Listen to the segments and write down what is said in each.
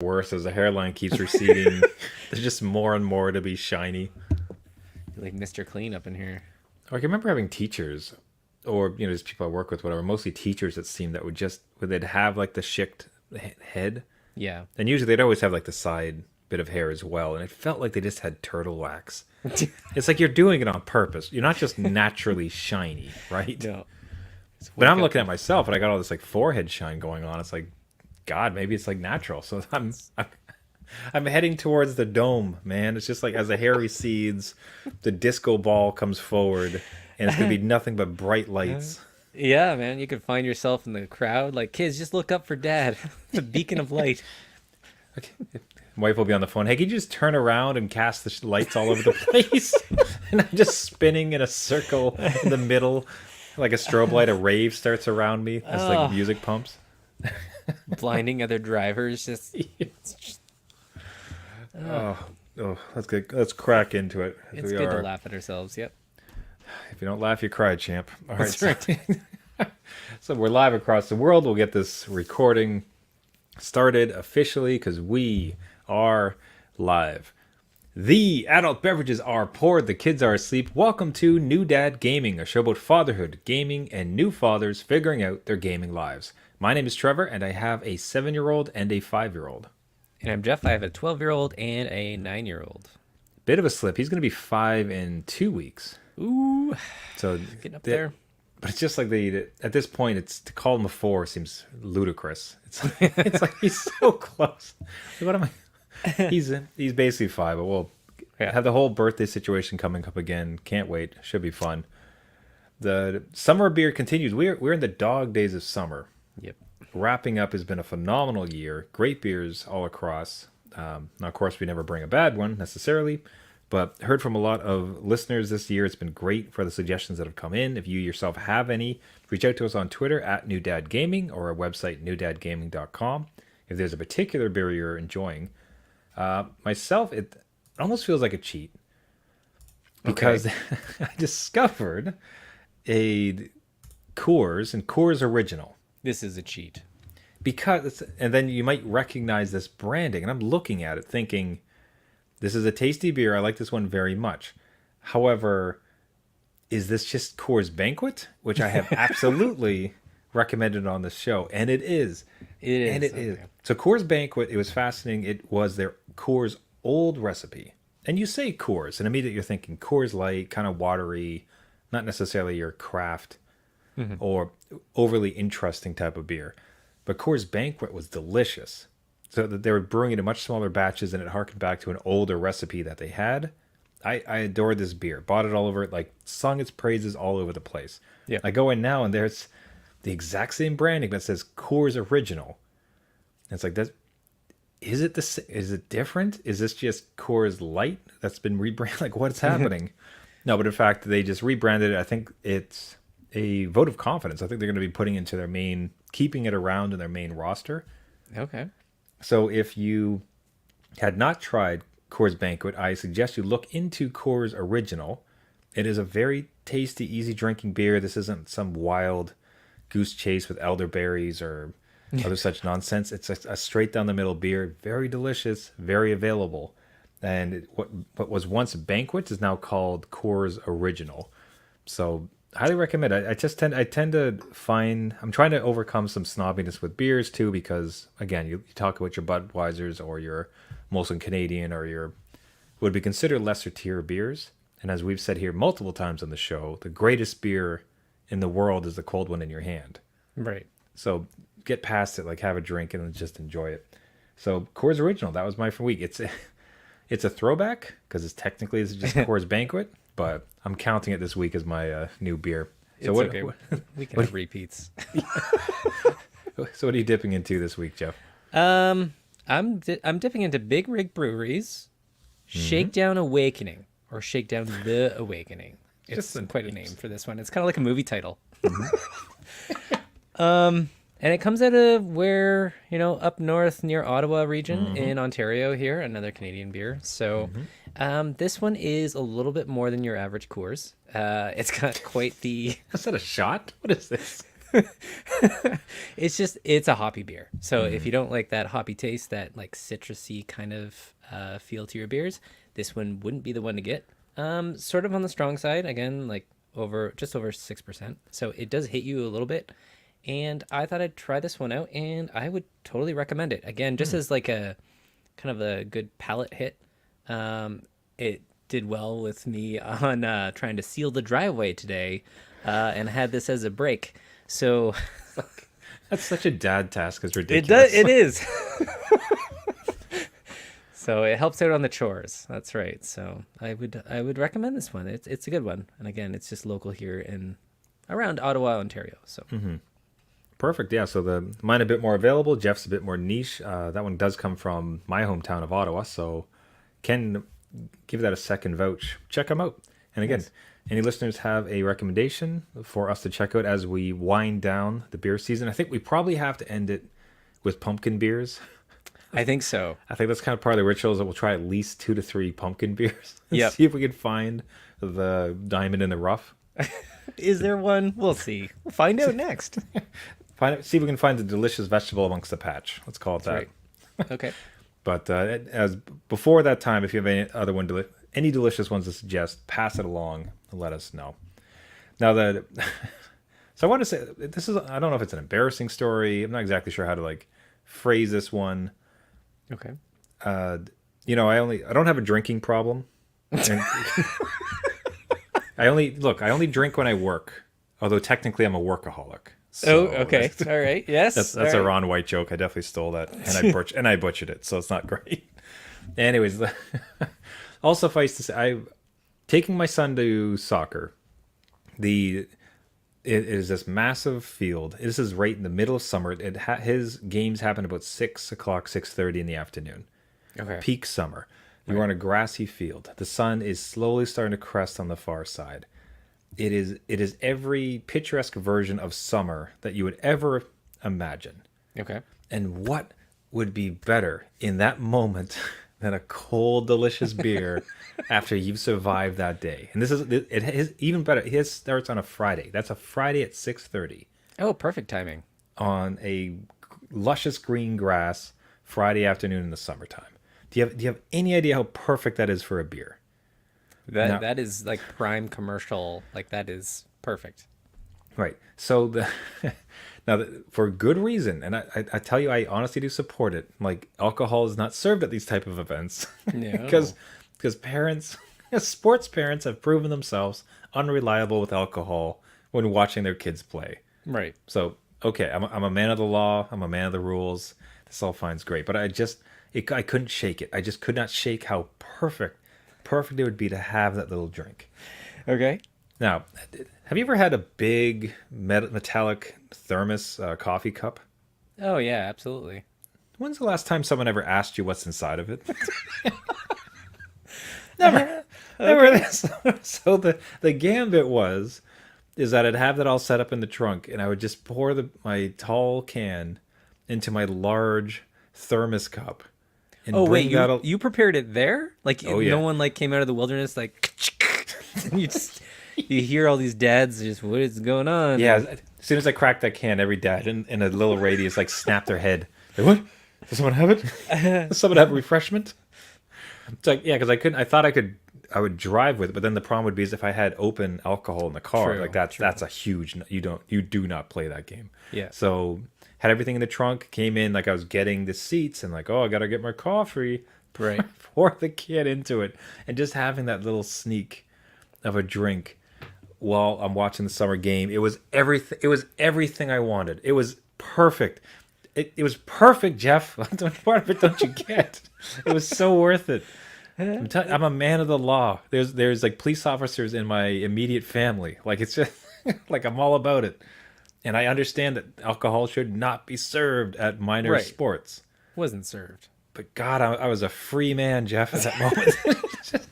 worse as the hairline keeps receding. There's just more and more to be shiny. You're like Mr. Clean up in here. I can remember having teachers, or just people I work with, whatever. Mostly teachers, it seemed that would they'd have like the shicked head, Yeah. and usually they'd always have like the side bit of hair as well, and it felt like they just had turtle wax. It's like you're doing it on purpose. You're not just naturally shiny, right? No. But I'm looking at myself, and I got all this like forehead shine going on. It's like, God, maybe it's like natural. So I'm heading towards the dome, man. It's just like as the hair recedes, the disco ball comes forward, and it's gonna be nothing but bright lights. Yeah, man. You could find yourself in the crowd. Like, kids, just look up for dad. The beacon of light. Okay. Wife will be on the phone. Hey, can you just turn around and cast the lights all over the place? And I'm just spinning in a circle in the middle, like a strobe light. A rave starts around me as like music pumps. Blinding other drivers. Just Oh, that's good. Let's crack into it. it's good to laugh at ourselves. Yep. If you don't laugh, you cry, champ. All right. That's right. So we're live across the world. We'll get this recording started officially because we are live. The adult beverages are poured, the kids are asleep. Welcome to New Dad Gaming, a show about fatherhood, gaming, and new fathers figuring out their gaming lives. My name is Trevor, and I have a 7-year-old and a 5-year-old. And I'm Jeff. I have a 12-year-old and a 9-year-old. Bit of a slip. He's going to be 5 in 2 weeks. Ooh. So Getting up there. But it's just like at this point, it's to call him a 4 seems ludicrous. It's like he's so close. What am I? He's basically 5, but we'll have the whole birthday situation coming up again. Can't wait. Should be fun. The summer beer continues. We're in the dog days of summer. Yep. Wrapping up has been a phenomenal year. Great beers all across. Now, of course, we never bring a bad one necessarily, but heard from a lot of listeners this year. It's been great for the suggestions that have come in. If you yourself have any, reach out to us on Twitter at New Dad Gaming or our website, newdadgaming.com. If there's a particular beer you're enjoying, myself, it almost feels like a cheat because I discovered a Coors and Coors Original. This is a cheat. And then you might recognize this branding, and I'm looking at it thinking, this is a tasty beer. I like this one very much. However, is this just Coors Banquet, which I have absolutely recommended on this show, and it is. It is. So Coors Banquet, it was fascinating. It was their Coors old recipe. And you say Coors, and immediately you're thinking Coors Light, kind of watery, not necessarily your craft or overly interesting type of beer. But Coors Banquet was delicious. So that they were brewing it in much smaller batches, and it harkened back to an older recipe that they had. I adored this beer. Bought it all over, like sung its praises all over the place. Yeah. I go in now, and there's the exact same branding that says Coors Original. And it's like that. Is it different? Is this just Coors Light that's been rebranded? Like, what's happening? No, but in fact, they just rebranded it. I think it's a vote of confidence. I think they're going to be putting it into their keeping it around in their main roster. Okay. So if you had not tried Coors Banquet, I suggest you look into Coors Original. It is a very tasty, easy drinking beer. This isn't some wild goose chase with elderberries or other such nonsense. It's a straight down the middle beer. Very delicious, very available. And what was once Banquet is now called Coors Original. So highly recommend it. I tend to find, I'm trying to overcome some snobbiness with beers too, because again, you talk about your Budweisers or your Molson Canadian or your would be considered lesser tier beers. And as we've said here multiple times on the show, the greatest beer in the world is the cold one in your hand. Right. So get past it, like have a drink and just enjoy it. So Coors Original, that was my week. It's a throwback because it's just Coors Banquet, but I'm counting it this week as my new beer. So It's okay. We can have repeats. So what are you dipping into this week, Jeff? I'm dipping into Big Rig Breweries, Shakedown Awakening, or Shakedown the Awakening. It's Just quite a name for this one. It's kind of like a movie title. And it comes out of where, up north near Ottawa region in Ontario here, another Canadian beer. So this one is a little bit more than your average Coors. It's got quite the... Is that a shot? What is this? It's a hoppy beer. So if you don't like that hoppy taste, that like citrusy kind of feel to your beers, this one wouldn't be the one to get. Sort of on the strong side, again, like just over 6%. So it does hit you a little bit. And I thought I'd try this one out, and I would totally recommend it. Again, just as like a kind of a good palate hit. It did well with me on trying to seal the driveway today, and had this as a break. So That's such a dad task. It's it does. ridiculous. It is. So it helps out on the chores. That's right. So I would recommend this one. It's a good one. And again, it's just local here in around Ottawa, Ontario. So Perfect. Yeah. So mine a bit more available. Jeff's a bit more niche. That one does come from my hometown of Ottawa. So can give that a second vouch. Check them out. And again, Yes. any listeners have a recommendation for us to check out as we wind down the beer season? I think we probably have to end it with pumpkin beers. I think so. I think that's kind of part of the ritual is that we'll try at least 2 to 3 pumpkin beers. And Yep. see if we can find the diamond in the rough. Is there one? We'll see. We'll find out next. See if we can find the delicious vegetable amongst the patch. Let's call it that. Right. Okay. But as before that time, if you have any other any delicious ones to suggest, pass it along and let us know. Now that, so I want to say this is, I don't know if it's an embarrassing story. I'm not exactly sure how to like phrase this one. Okay. I don't have a drinking problem. And I only drink when I work. Although technically I'm a workaholic. So Okay. All right. Yes. That's All a right. Ron White joke. I definitely stole that, and I butchered it, so it's not great. Anyways, all suffice to say, I taking my son to soccer. It is this massive field. This is right in the middle of summer. His games happen about 6:00, 6:30 in the afternoon. Okay. Peak summer. You're on a grassy field. The sun is slowly starting to crest on the far side. It is every picturesque version of summer that you would ever imagine. Okay. And what would be better in that moment than a cold, delicious beer after you've survived that day? And it is even better. His starts on a Friday. That's a Friday at 6:30 Oh, perfect timing. on a luscious green grass Friday afternoon in the summertime. Do you have any idea how perfect that is for a beer? No. That is like prime commercial. Like that is perfect. Right. So for good reason, and I tell you, I honestly do support it. Like alcohol is not served at these type of events No. because parents, sports parents, have proven themselves unreliable with alcohol when watching their kids play. Right. So okay, I'm a man of the law. I'm a man of the rules. This all finds great, but I couldn't shake it. I just could not shake how perfect it would be to have that little drink. Okay. Now, have you ever had a big metallic thermos coffee cup? Oh yeah, absolutely. When's the last time someone ever asked you what's inside of it? Never. Never. So the gambit is that I'd have that all set up in the trunk, and I would just pour my tall can into my large thermos cup. And Oh wait, bring you prepared it there? Like Oh, yeah. no one like came out of the wilderness like you hear all these dads just what is going on? Yeah, as soon as I cracked that can, every dad in a little radius like snapped their head. Like, what? Does someone have it? Does someone have refreshment? It's like, yeah, because I thought I would drive with it, but then the problem would be is if I had open alcohol in the car, True, like that's true. that's a huge you do not play that game. Yeah. So had everything in the trunk, came in like I was getting the seats and like, oh, I gotta get my coffee. Right. Pour the kid into it, and just having that little sneak of a drink while I'm watching the summer game. It was everything. It was everything I wanted. It was perfect. It was perfect, Jeff. Part of it don't you get? It was so worth it. I'm a man of the law. There's like police officers in my immediate family. Like it's just like I'm all about it. And I understand that alcohol should not be served at minor Right. sports. Wasn't served. But God, I was a free man, Jeff, at that moment.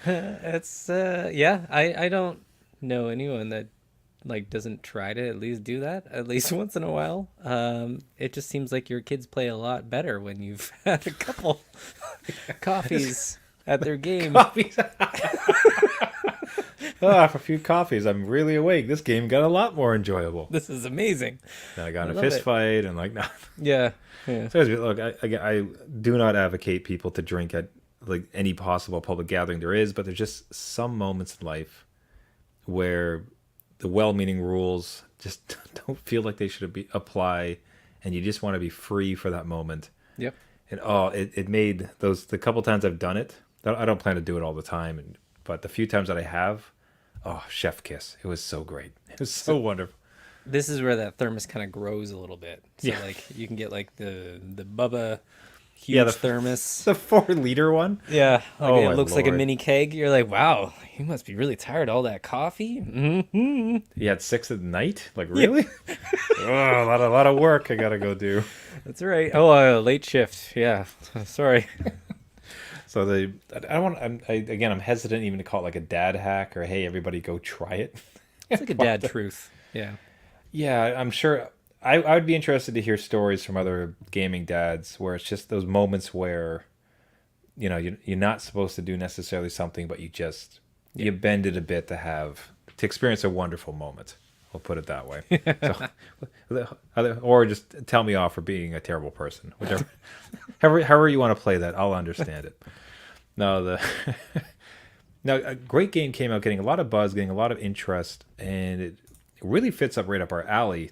It's yeah, I don't know anyone that like doesn't try to at least do that at least once in a while. It just seems like your kids play a lot better when you've had a couple coffees at their game. Coffees. After a few coffees, I'm really awake. This game got a lot more enjoyable. This is amazing. Then I got I in a love fist it. fight and like, no. Yeah. Yeah. So look, I do not advocate people to drink at like any possible public gathering there is, but there's just some moments in life where the well-meaning rules just don't feel like they should be apply, and you just want to be free for that moment. Yep. And it made the couple times I've done it. I don't plan to do it all the time, but the few times that I have, chef kiss. It was so great. It was so wonderful. This is where that thermos kind of grows a little bit. So Yeah. like you can get like the Bubba huge Yeah, the thermos. The 4 liter one. Yeah, like Oh it my looks like a Lord. mini keg. You're like, wow, you must be really tired of all that coffee. Hmm. You had 6 at night? Like really? Oh, a lot of work I gotta go do. That's right. Oh, late shift. Yeah, sorry. So I don't want. I'm hesitant even to call it like a dad hack or hey everybody go try it. It's like a dad truth. Yeah. Yeah, I'm sure. I would be interested to hear stories from other gaming dads where it's just those moments where, you're not supposed to do necessarily something, but you bend it a bit to experience a wonderful moment. We'll put it that way. Or just tell me off for being a terrible person. Whichever, however you want to play that, I'll understand it. No, now a great game came out, getting a lot of buzz, getting a lot of interest, and it really fits up right up our alley.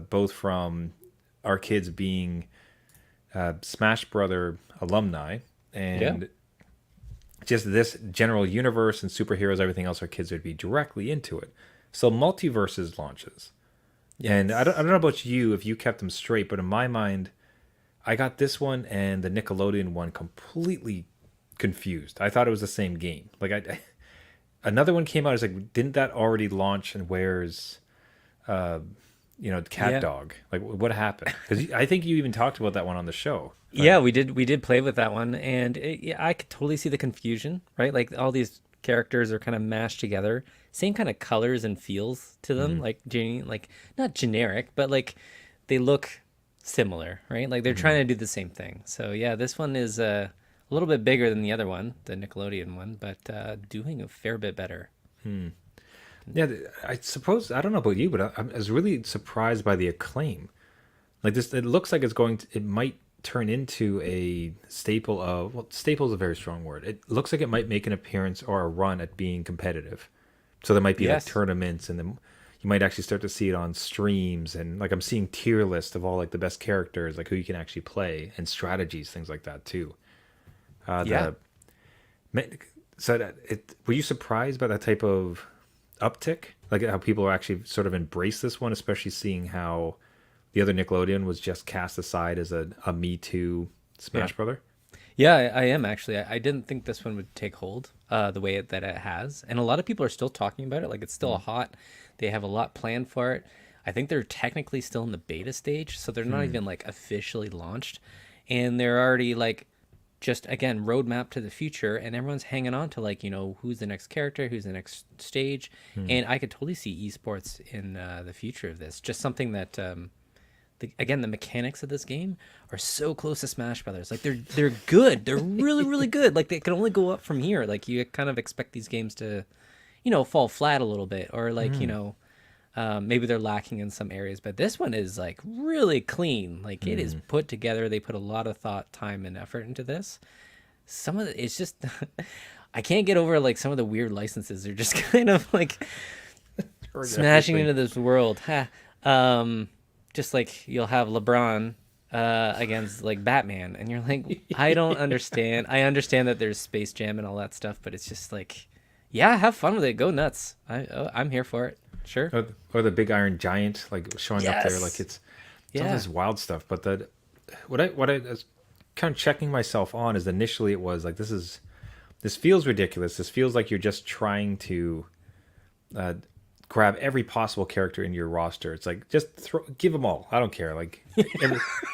Both from our kids being Smash Brother alumni and just this general universe and superheroes, everything else, our kids would be directly into it. So Multiverses launches. And I don't know about you if you kept them straight, but in my mind, I got this one and the Nickelodeon one completely confused. I thought it was the same game. Like another one came out. I was like, didn't that already launch? And where's, Cat Yeah. Dog? Like, what happened? Because I think you even talked about that one on the show. Yeah, we did play with that one, and yeah, I could totally see the confusion, right? Like all these characters are kind of mashed together, same kind of colors and feels to them, like not generic, but like they look similar, right? Like they're trying to do the same thing. So yeah, this one is a little bit bigger than the other one, the Nickelodeon one, but doing a fair bit better. Yeah, I suppose I don't know about you, but I was really surprised by the acclaim. Like this, it looks like it might turn into a staple of. Well, staple is a very strong word. It looks like it might make an appearance or a run at being competitive. So there might be like Yes. tournaments, and then you might actually start to see it on streams, and like I'm seeing tier lists of all like the best characters, like who you can actually play, and strategies, things like that too. Yeah. Ma- So were you surprised by that type of uptick? Like how people are actually sort of embrace this one, especially seeing how the other Nickelodeon was just cast aside as a Me Too Smash Yeah. Brother. Yeah, I am actually. I didn't think this one would take hold the way that it has, and a lot of people are still talking about it. Like it's still hot. They have a lot planned for it. I think they're technically still in the beta stage, so they're not even like officially launched, and they're already like just again roadmap to the future, and everyone's hanging on to like who's the next character, who's the next stage, and I could totally see esports in the future of this. Just something that again, the mechanics of this game are so close to Smash Brothers. Like they're good. They're really really good. Like they can only go up from here. Like you kind of expect these games to, fall flat a little bit, or like maybe they're lacking in some areas. But this one is like really clean. Like it is put together. They put a lot of thought, time, and effort into this. Some of it's just I can't get over like some of the weird licenses. They're just kind of like smashing into this world. Ha. Just like you'll have LeBron against like Batman, and you're like, I don't understand. I understand that there's Space Jam and all that stuff, but it's just like, yeah, have fun with it. Go nuts. I'm here for it. Sure. Or the Big Iron Giant like showing up there, Yes. like it's all Yeah. this wild stuff. But what I was kind of checking myself on is initially it was like this feels ridiculous. This feels like you're just trying to grab every possible character in your roster. It's like just give them all. I don't care. Like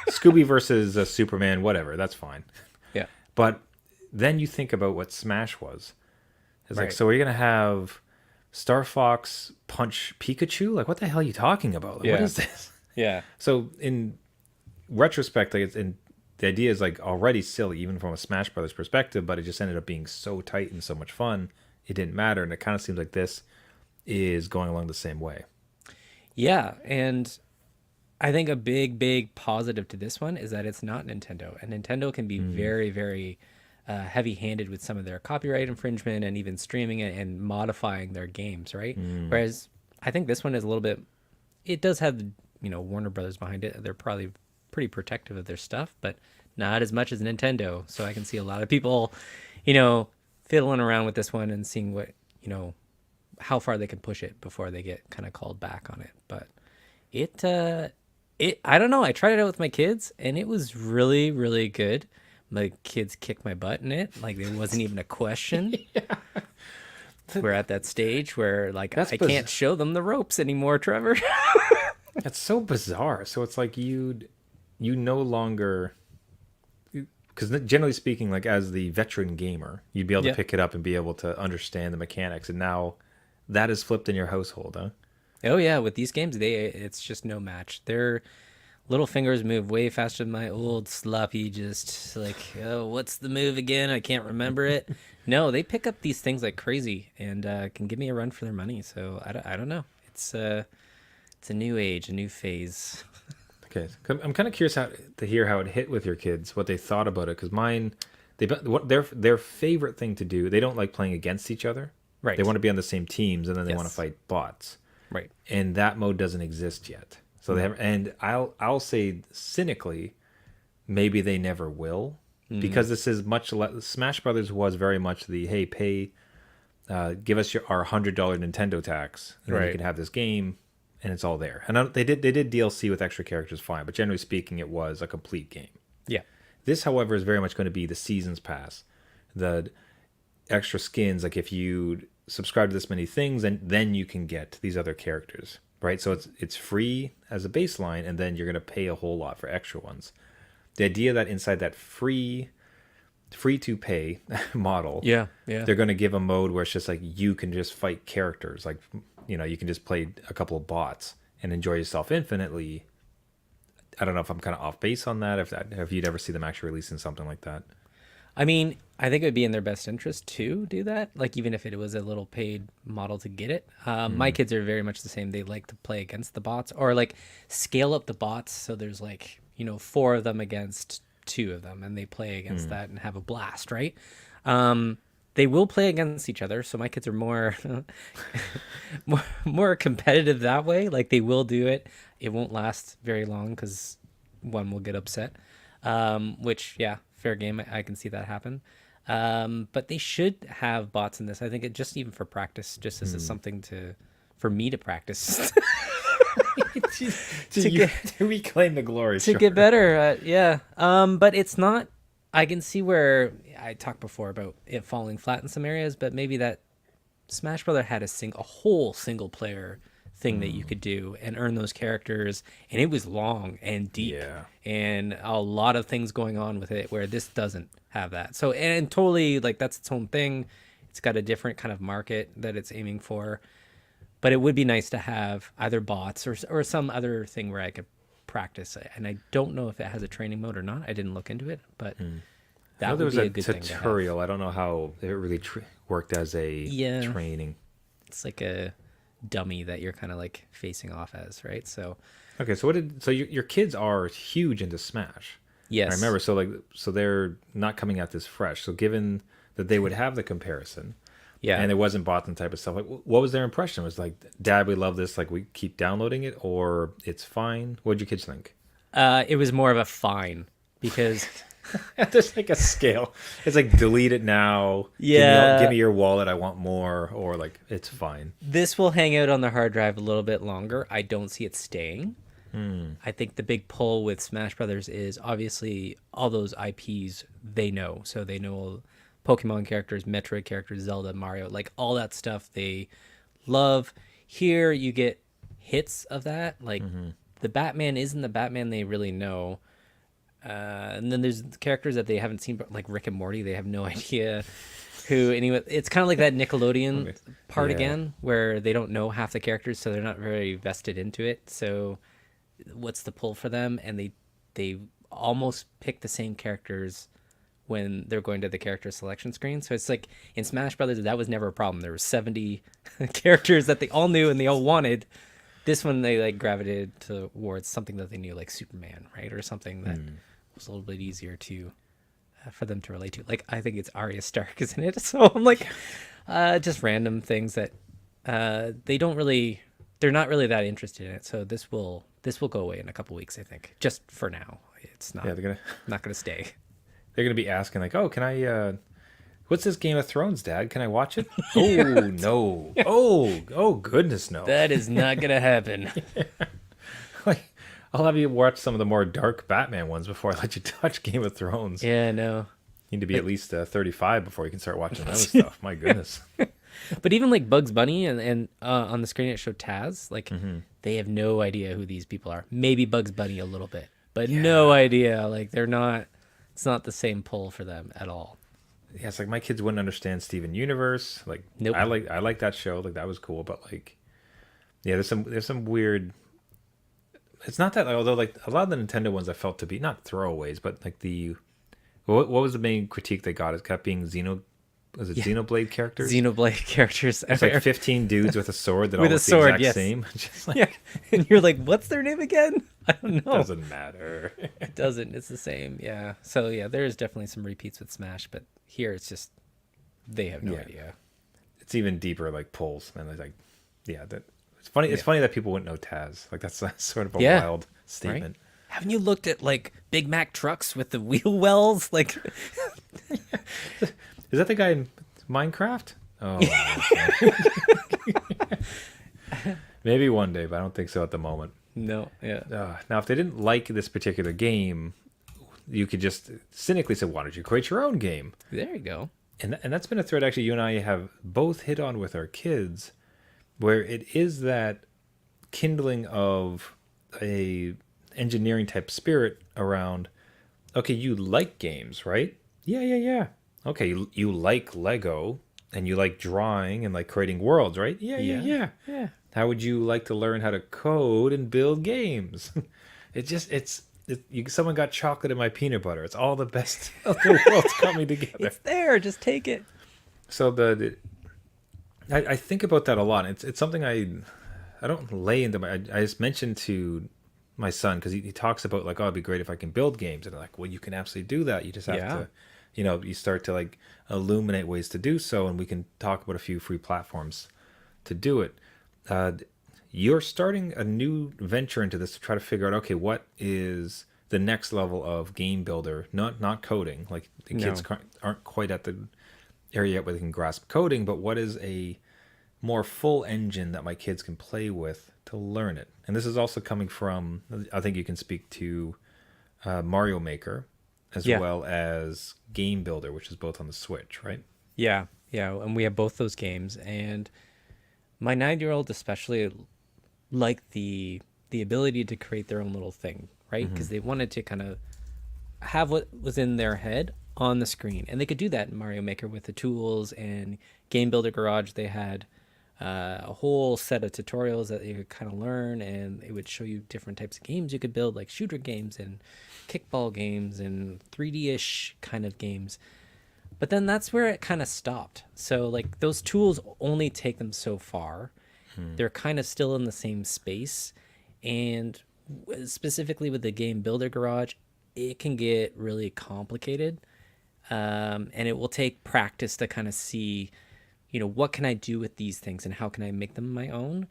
Scooby versus Superman, whatever. That's fine. Yeah. But then you think about what Smash was. It's like, Right. so we're gonna have Star Fox punch Pikachu? Like, what the hell are you talking about? Like, what Yeah. is this? Yeah. So in retrospect, like the idea is like already silly, even from a Smash Brothers perspective, but it just ended up being so tight and so much fun it didn't matter. And it kind of seems like this is going along the same way. Yeah, and I think a big, big positive to this one is that it's not Nintendo, and Nintendo can be very, very heavy-handed with some of their copyright infringement and even streaming it and modifying their games, right? Whereas I think this one is a little bit. It does have, Warner Brothers behind it. They're probably pretty protective of their stuff, but not as much as Nintendo. So I can see a lot of people, fiddling around with this one and seeing what, how far they can push it before they get kind of called back on it. But I don't know. I tried it out with my kids and it was really, really good. My kids kicked my butt in it. Like it wasn't even a question. We're at that stage where like I can't show them the ropes anymore, Trevor. That's so bizarre. So it's like you no longer, because generally speaking, like as the veteran gamer, you'd be able to pick it up and be able to understand the mechanics, and now that is flipped in your household, huh? Oh yeah, with these games, it's just no match. Their little fingers move way faster than my old sloppy. Just like, oh, what's the move again? I can't remember it. No, they pick up these things like crazy and can give me a run for their money. So I don't know. It's a new age, a new phase. Okay, I'm kind of curious to hear how it hit with your kids, what they thought about it. Because mine, what their favorite thing to do. They don't like playing against each other. Right. They want to be on the same teams, and then they want to fight bots. Right. And that mode doesn't exist yet. So they have, and I'll say cynically, maybe they never will, because this is much less. Smash Brothers was very much the hey, pay, give us our $100 Nintendo tax, and then you can have this game, and it's all there. And they did DLC with extra characters, fine, but generally speaking, it was a complete game. Yeah. This, however, is very much going to be the seasons pass, the extra skins. Like if you subscribe to this many things, and then you can get these other characters. Right, so it's free as a baseline, and then you're going to pay a whole lot for extra ones. The idea that inside that free to pay model, they're going to give a mode where it's just like you can just fight characters, like you can just play a couple of bots and enjoy yourself infinitely. I don't know if I'm kind of off base on that. If you'd ever see them actually releasing something like that. I mean, I think it would be in their best interest to do that. Like, even if it was a little paid model to get it. My kids are very much the same. They like to play against the bots or like scale up the bots. So there's like, 4 of them against 2 of them, and they play against that and have a blast, right? They will play against each other. So my kids are more, more competitive that way. Like they will do it. It won't last very long because one will get upset. Which, yeah. Fair game. I can see that happen. But they should have bots in this. I think it just even for practice, just as something for me to practice. to reclaim the glory. To get better. Yeah. But it's not, I can see where I talked before about it falling flat in some areas, but maybe that Smash Brother had a whole single player thing that you could do and earn those characters, and it was long and deep and a lot of things going on with it where this doesn't have that. So and totally like that's its own thing. It's got a different kind of market that it's aiming for, but it would be nice to have either bots or some other thing where I could practice it. And I don't know if it has a training mode or not. I didn't look into it, but that would be a good thing to have. Tutorial. I don't know how it really worked as a training. It's like a dummy that you're kind of like facing off as, right? So okay, so your kids are huge into Smash. Yes, I remember. So they're not coming at this fresh. So given that they would have the comparison, and it wasn't bought and type of stuff, like what was their impression? Was like, Dad, we love this, like we keep downloading it, or it's fine? What did your kids think? It was more of a fine because there's like a scale. It's like delete it now. Yeah, give me your wallet. I want more. Or like it's fine. This will hang out on the hard drive a little bit longer. I don't see it staying. I think the big pull with Smash Brothers is obviously all those IPs they know. So they know Pokemon characters, Metroid characters, Zelda, Mario, like all that stuff they love. Here you get hits of that. Like the Batman isn't the Batman they really know. And then there's characters that they haven't seen, like Rick and Morty. They have no idea who anyway. It's kind of like that Nickelodeon part again, where they don't know half the characters, so they're not very vested into it. So what's the pull for them? And they almost pick the same characters when they're going to the character selection screen. So it's like in Smash Brothers, that was never a problem. There were 70 characters that they all knew and they all wanted. This one, they like gravitated towards something that they knew, like Superman, right? Or something that was a little bit easier to for them to relate to. Like, I think it's Arya Stark, isn't it? So I'm like, just random things that they're not really that interested in it. So this will go away in a couple weeks, I think. Just for now, it's not. Yeah, not gonna stay. they're gonna be asking like, oh, can I? What's this Game of Thrones, Dad? Can I watch it? Oh no! Oh goodness, no! That is not gonna happen. Like, I'll have you watch some of the more dark Batman ones before I let you touch Game of Thrones. Yeah, no. You need to be at least 35 before you can start watching other stuff. My goodness. But even like Bugs Bunny and on the screen it showed Taz. Like they have no idea who these people are. Maybe Bugs Bunny a little bit, but no idea. Like they're not. It's not the same pull for them at all. Yeah, it's like my kids wouldn't understand Steven Universe. Like, Nope. I like that show. Like that was cool, but like, yeah, there's some weird. It's not that, although like a lot of the Nintendo ones I felt to be not throwaways, but like what was the main critique they got? It kept being Xenoblade characters? Xenoblade characters. It's like 15 dudes with a sword that all With a look sword, the exact yes. same. Just like, Yeah, and you're like, what's their name again? I don't know. doesn't matter. It doesn't. It's the same. Yeah. So yeah, there's definitely some repeats with Smash, but here it's just they have no Yeah. idea. It's even deeper, like pulls, and like, yeah, that it's funny. It's funny that people wouldn't know Taz. Like that's sort of a Yeah. wild statement. Haven't you looked at like Big Mac trucks with the wheel wells? Like, Is that the guy in Minecraft? Oh, maybe one day, but I don't think so at the moment. no. Yeah. Now, if they didn't like this particular game, you could just cynically say, "Why don't you create your own game?" There you go. And that's been a thread actually you and I have both hit on with our kids, where it is that kindling of a engineering type spirit around. Okay, you like games, right? Yeah. Okay, you like Lego and you like drawing and like creating worlds, right? Yeah. Yeah. How would you like to learn how to code and build games? Someone got chocolate in my peanut butter. It's all the best of the worlds coming together. It's there. Just take it. So I think about that a lot. It's something I don't lay into my. I just mentioned to my son because he talks about like, oh, it'd be great if I can build games, and I'm like, well, you can absolutely do that. You just have to, you start to like illuminate ways to do so, and we can talk about a few free platforms to do it. You're starting a new venture into this to try to figure out, okay, what is the next level of game builder? Not coding. Like the kids aren't quite at the area yet where they can grasp coding, but what is a more full engine that my kids can play with to learn it? And this is also coming from, I think you can speak to Mario Maker as well as Game Builder, which is both on the Switch, right? Yeah. And we have both those games, and my 9-year-old especially liked the ability to create their own little thing, right? Because they wanted to kind of have what was in their head on the screen, and they could do that in Mario Maker with the tools. And Game Builder Garage, they had a whole set of tutorials that you could kind of learn, and it would show you different types of games you could build, like shooter games and kickball games and 3D-ish kind of games. But then that's where it kind of stopped. So like those tools only take them so far. They're kind of still in the same space, and specifically with the Game Builder Garage, it can get really complicated, and it will take practice to kind of see, what can I do with these things and how can I make them my own.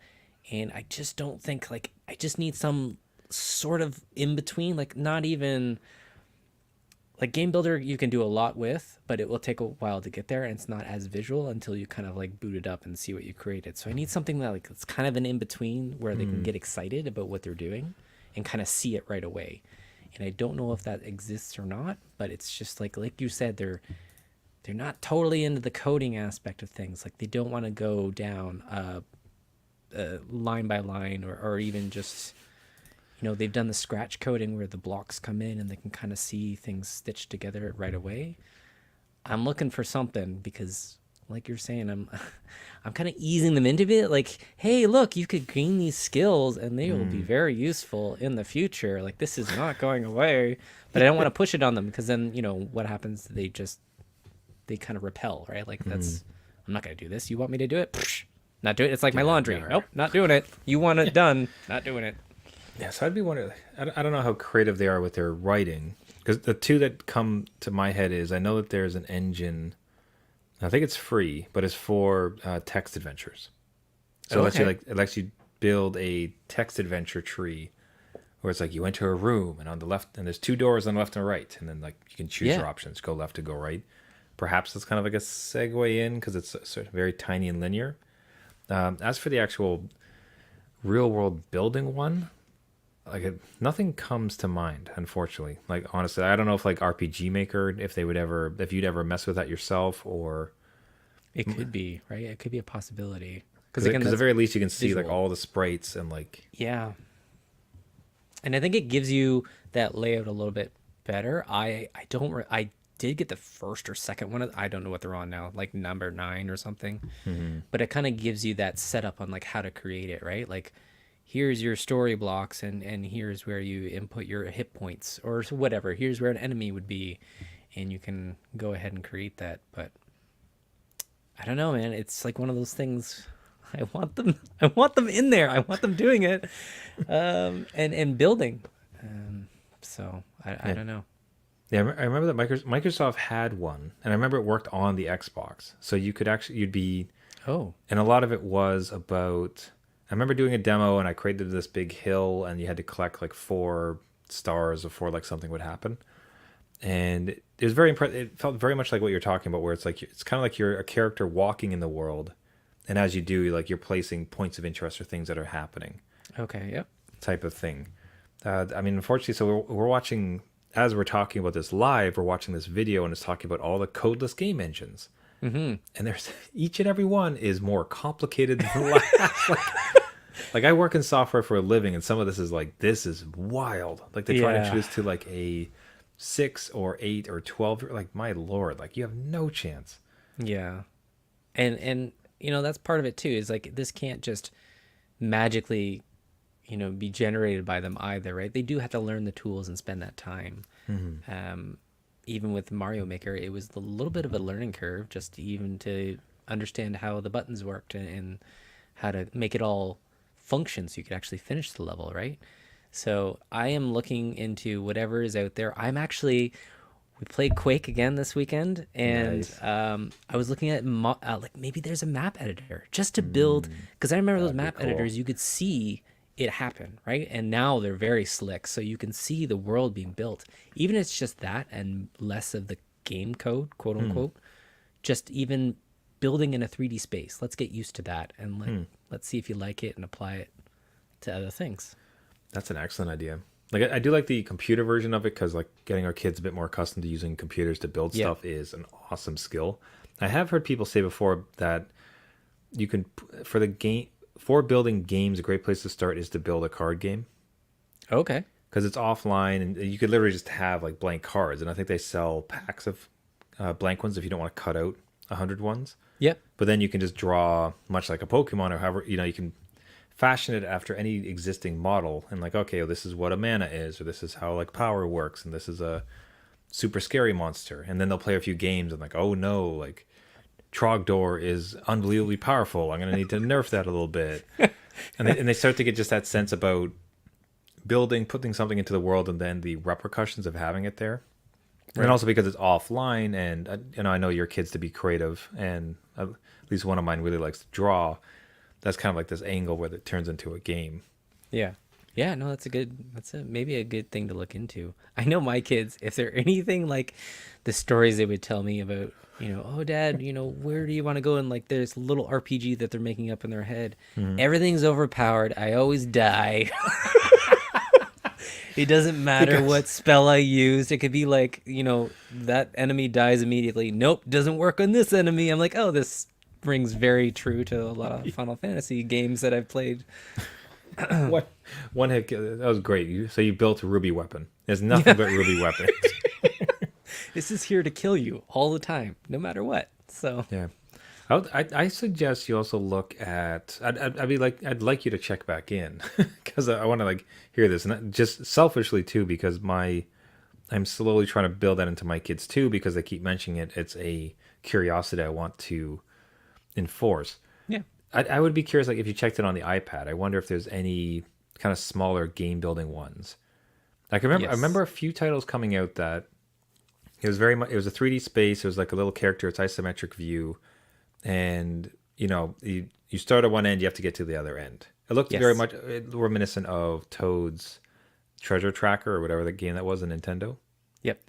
And I just don't think, like, I just need some sort of in between, like not even like Game Builder you can do a lot with, but it will take a while to get there, and it's not as visual until you kind of like boot it up and see what you created. So I need something that like it's kind of an in between where they can get excited about what they're doing and kind of see it right away. And I don't know if that exists or not, but it's just like you said, they're not totally into the coding aspect of things. Like they don't want to go down line by line or even just, they've done the scratch coding where the blocks come in and they can kind of see things stitched together right away. I'm looking for something because like you're saying, I'm kind of easing them into it. Like, hey, look, you could gain these skills and they will be very useful in the future. Like, this is not going away. But I don't want to push it on them because then, what happens? They kind of repel, right? Like, I'm not going to do this. You want me to do it? Psh, not do it. It's like my laundry. never. Nope, not doing it. You want it done. Not doing it. Yeah, so I'd be wondering. I don't know how creative they are with their writing, because the two that come to my head is I know that there's an engine. I think it's free, but it's for text adventures. So Okay. it lets you build a text adventure tree, where it's like you enter a room and on the left, and there's two doors on the left and right, and then like you can choose your Yeah. options, go left to go right. Perhaps it's kind of like a segue in because it's sort of very tiny and linear. As for the actual real world building one, nothing comes to mind, unfortunately. Like honestly, I don't know if like RPG Maker, if you'd ever mess with that yourself, or It could be, right? It could be a possibility. Because because again, at the that's very least you can see like visual. all the sprites and like Yeah. And I think it gives you that layout a little bit better. I did get the first or second one. I don't know what they're on now, like number 9 or something. But it kind of gives you that setup on like how to create it, right? Like here's your story blocks and here's where you input your hit points or whatever. Here's where an enemy would be and you can go ahead and create that. But I don't know, man. It's like one of those things. I want them in there. I want them doing it, and building. So I yeah. don't know. Yeah, I remember that Microsoft had one, and I remember it worked on the Xbox. So you'd be, Oh, and a lot of it was about. I remember doing a demo, and I created this big hill, and you had to collect like 4 stars before like something would happen. And it was very impressive. It felt very much like what you're talking about, where it's like it's kind of like you're a character walking in the world, and as you do, like you're placing points of interest or things that are happening, okay, yep. type of thing. I mean, unfortunately, so we're watching as we're talking about this live. We're watching this video, and it's talking about all the codeless game engines, Mm-hmm. and there's each and every one is more complicated than the last. Like I work in software for a living, and some of this is wild. Like they try to Yeah, introduce to like a 6 or 8 or 12. Like my lord, like you have no chance. yeah, and that's part of it too. Is like this can't just magically be generated by them either, right? They do have to learn the tools and spend that time. Um, Even with Mario Maker, it was a little bit of a learning curve just even to understand how the buttons worked and how to make it all function so you could actually finish the level, right? So I am looking into whatever is out there. We played Quake again this weekend, and Nice. I was looking at like maybe there's a map editor just to build, because I remember those That'd be map cool. editors you could see it happen, right? And now they're very slick, so you can see the world being built. Even if it's just that and less of the game code, quote unquote, just even building in a 3D space. Let's get used to that and let's see if you like it and apply it to other things. That's an excellent idea. Like I do like the computer version of it because like getting our kids a bit more accustomed to using computers to build Yeah. stuff is an awesome skill. I have heard people say before that you can for the game for building games, a great place to start is to build a card game Okay. because it's offline and you could literally just have like blank cards. And I think they sell packs of blank ones if you don't want to cut out 100 ones. Yep. But then you can just draw much like a Pokemon or however, you can fashion it after any existing model and like, okay, well, this is what a mana is, or this is how like power works, and this is a super scary monster. And then they'll play a few games and like, oh no, like Trogdor is unbelievably powerful. I'm going to need to nerf that a little bit. And they start to get just that sense about putting something into the world and then the repercussions of having it there. Right. And also because it's offline, and I know your kids to be creative, and at least one of mine really likes to draw. That's kind of like this angle where it turns into a game. Yeah. Yeah, no, maybe a good thing to look into. I know my kids, if they're anything like the stories they would tell me about, oh dad, where do you want to go? And like there's a little RPG that they're making up in their head. Everything's overpowered. I always die. It doesn't matter Because- what spell I used. It could be like, that enemy dies immediately. Nope, doesn't work on this enemy. I'm like, oh, this rings very true to a lot of Final Fantasy games that I've played. What one hit that was great. You built a ruby weapon. There's nothing but ruby weapons. This is here to kill you all the time, no matter what. So Yeah. I suggest you also look at. I'd be like, I'd like you to check back in because I want to like hear this, and just selfishly too, because I'm slowly trying to build that into my kids too, because they keep mentioning it. It's a curiosity I want to enforce. Yeah. I would be curious, like if you checked it on the iPad. I wonder if there's any kind of smaller game building ones. Like I Yes. remember a few titles coming out that it was very much. It was a 3D space. It was like a little character. It's isometric view, and you start at one end, you have to get to the other end. It looked very Yes. much reminiscent of Toad's Treasure Tracker or whatever the game that was in Nintendo. Yep.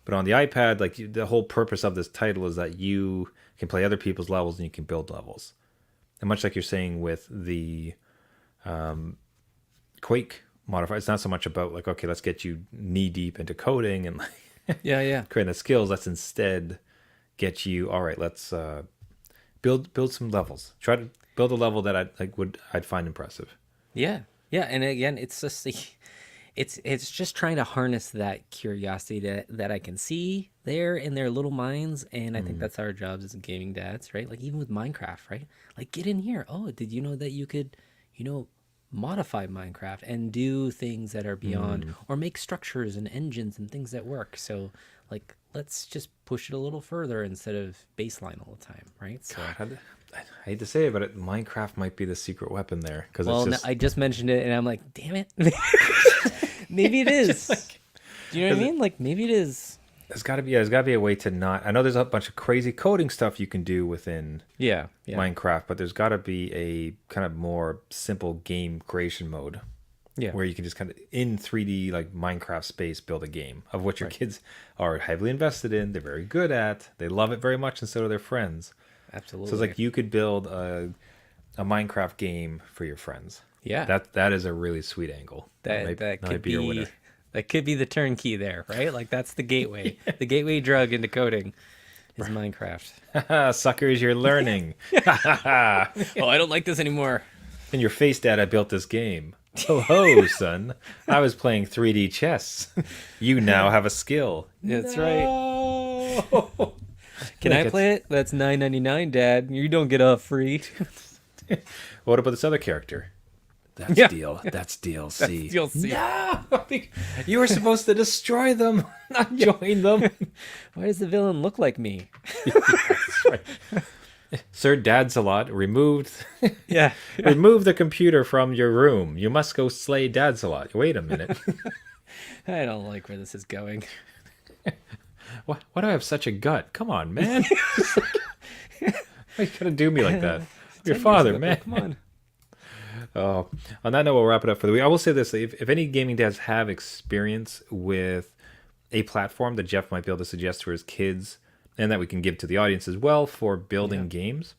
But on the iPad, like the whole purpose of this title is that you can play other people's levels and you can build levels. And much like you're saying with the Quake modifier, it's not so much about like, okay, let's get you knee deep into coding and like Yeah. Yeah. creating the skills. Let's instead get you, all right, let's build some levels. Try to build a level that I'd find impressive. Yeah, yeah, and again, it's just it's just trying to harness that curiosity that I can see there in their little minds, and I think that's our jobs as gaming dads, right? Like even with Minecraft, right? Like get in here. Oh, did you know that you could, modify Minecraft and do things that are beyond, or make structures and engines and things that work? So like let's just push it a little further instead of baseline all the time, right? So. God, I hate to say it, but Minecraft might be the secret weapon there because Well, it's just I just mentioned it, and I'm like, damn it. Maybe it is. Do you know what I mean? Like, maybe it is. there's got to be a way to not. I know there's a bunch of crazy coding stuff you can do within Yeah. Yeah. Minecraft, but there's got to be a kind of more simple game creation mode Yeah. where you can just kind of in 3D like Minecraft space build a game of what your kids are heavily invested in. They're very good at. They love it very much, and so do their friends. Absolutely. So it's like you could build a Minecraft game for your friends. yeah. That is a really sweet angle. That might could your be winner. that could be the turnkey there, right? Like that's the gateway. The gateway drug into coding is Minecraft. Suckers, you're learning. Oh, I don't like this anymore. In your face, Dad, I built this game. Oh ho, son. I was playing 3D chess. You now have a skill. That's right. right. Can I play it? That's $9.99, Dad. You don't get off free. What about this other character? That's Yeah. That's DLC. You'll see. No! You were supposed to destroy them, not join them. Why does the villain look like me? Sir Dadsalot removed Yeah. remove the computer from your room. You must go slay Dadsalot. Wait a minute. I don't like where this is going. Why do I have such a gut? Come on, man. Why you gotta do me like that? Your father, man. Come on. Oh, on that note, we'll wrap it up for the week. I will say this: if any gaming dads have experience with a platform that Jeff might be able to suggest to his kids, and that we can give to the audience as well for building games,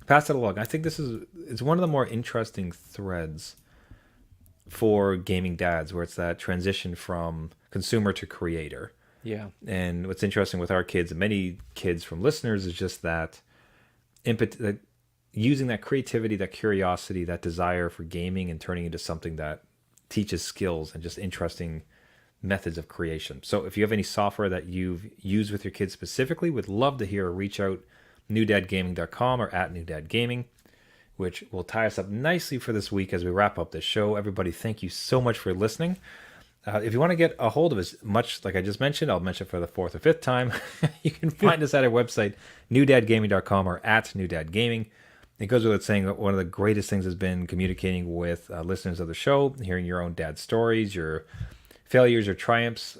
pass it along. I think it's one of the more interesting threads for gaming dads, where it's that transition from consumer to creator. Yeah. And what's interesting with our kids and many kids from listeners is just that that using that creativity, that curiosity, that desire for gaming and turning into something that teaches skills and just interesting methods of creation. So if you have any software that you've used with your kids specifically, would love to hear. Reach out, newdadgaming.com or at newdadgaming, which will tie us up nicely for this week as we wrap up this show. Everybody, thank you so much for listening. If you want to get a hold of us, much like I just mentioned, I'll mention it for the fourth or fifth time. You can find us at our website, newdadgaming.com or at newdadgaming. It goes without saying that one of the greatest things has been communicating with listeners of the show, hearing your own dad stories, your failures or triumphs.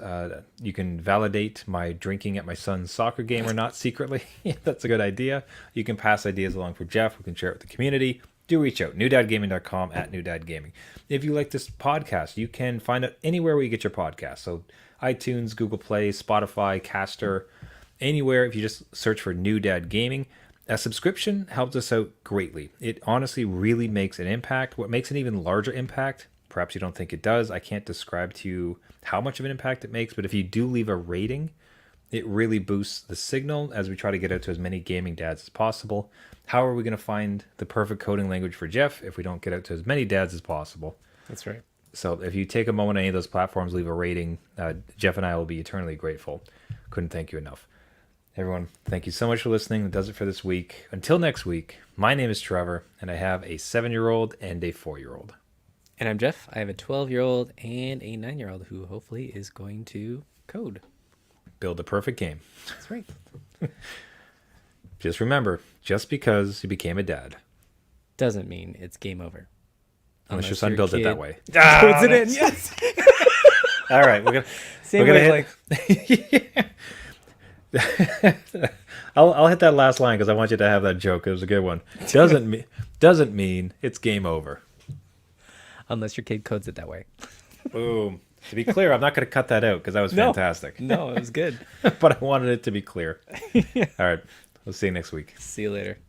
You can validate my drinking at my son's soccer game or not secretly. That's a good idea. You can pass ideas along for Jeff. We can share it with the community. Do reach out, newdadgaming.com at newdadgaming. If you like this podcast, you can find it anywhere where you get your podcast. So iTunes, Google Play, Spotify, Caster, anywhere. If you just search for New Dad Gaming, a subscription helps us out greatly. It honestly really makes an impact. What makes an even larger impact, perhaps you don't think it does, I can't describe to you how much of an impact it makes, but if you do leave a rating, it really boosts the signal as we try to get out to as many gaming dads as possible. How are we going to find the perfect coding language for Jeff if we don't get out to as many dads as possible? That's right. So if you take a moment on any of those platforms, leave a rating. Jeff and I will be eternally grateful. Couldn't thank you enough. Everyone, thank you so much for listening. That does it for this week. Until next week, my name is Trevor, and I have a 7-year-old and a 4-year-old. And I'm Jeff. I have a 12-year-old and a 9-year-old who hopefully is going to code. Build a perfect game. That's right. Just remember, just because you became a dad, Doesn't mean it's game over. unless your son builds it that way. Puts it in. Yes. All right, we're gonna Same we're wavelength. I'll hit that last line because I want you to have that joke. It was a good one. Doesn't mean it's game over. Unless your kid codes it that way. Boom. To be clear, I'm not going to cut that out because that was No. fantastic. No, it was good. But I wanted it to be clear. All right. We'll see you next week. See you later.